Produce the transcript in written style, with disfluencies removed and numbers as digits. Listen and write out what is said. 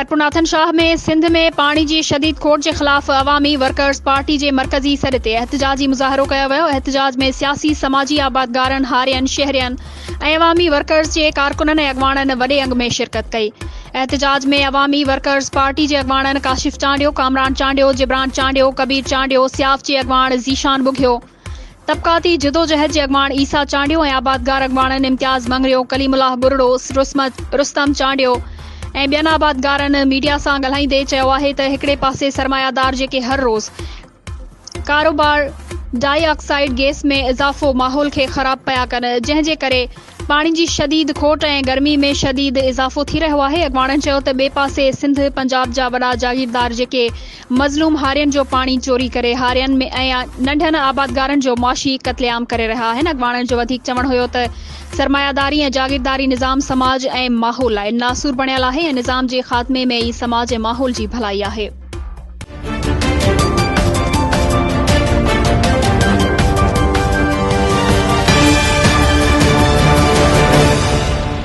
कारपुनाथन शाह में सिंध में पानी की शदीद खोट के खिलाफ अवामी वर्कर्स पार्टी के मरकजी सर ते एहतजाजी मुज़ाहरो किया वियो। एहतजाज में सियासी समाजी आबादगारन, हारियन, शहरियन ऐं अवामी वर्कर्स के कारकुनन ऐं अगवाणन वडे अंग में शिरकत कई। एहतजाज में अवामी वर्कर्स पार्टी के अगवाणन काशिफ चांडियो, कामरान चांडियो, जिब्रान चांडियो, कबीर चांडियो, सियाफ के अगवाण ज़ीशान बुघियो, तबकाती जिदोजहद के अगवाण ईसा चांडियो ऐं आबादगार अगवाणन इम्तियाज़ मंगरियो, कलीमुल्लाह बुरड़ो, रुस्तम चांडियो ऐं ॿियनि आबादगारनि मीडिया सां ॻाल्हाईंदे चयो आहे त हिकिड़े पासे सरमायादार जेके हर रोज़ कारोबार डाइऑक्साइड गैस में इज़ाफ़ो माहौल खे ख़राब पिया कनि, जंहिंजे करे पानी की शदीद खोट ऐं गर्मी में शदीद इज़ाफ़ो थी रहियो आहे। अगवाणनि चयो त ॿिए पासे सिंध पंजाब जा वॾा जागीरदार जेके मज़लूम हारियन जो पानी चोरी करे हारियन में ऐं नंढनि आबादगारनि जो मुआशी क़त्लेआम करे रहिया आहिनि। अगवाणनि जो वधीक चवणु हुयो त सरमायादारी ऐं जागीरदारी निज़ाम समाज ऐं माहौल लाइ नासूर बणियल आहे ऐं निज़ाम जे ख़ात्मे में ई समाज ऐं माहौल जी भलाई आहे।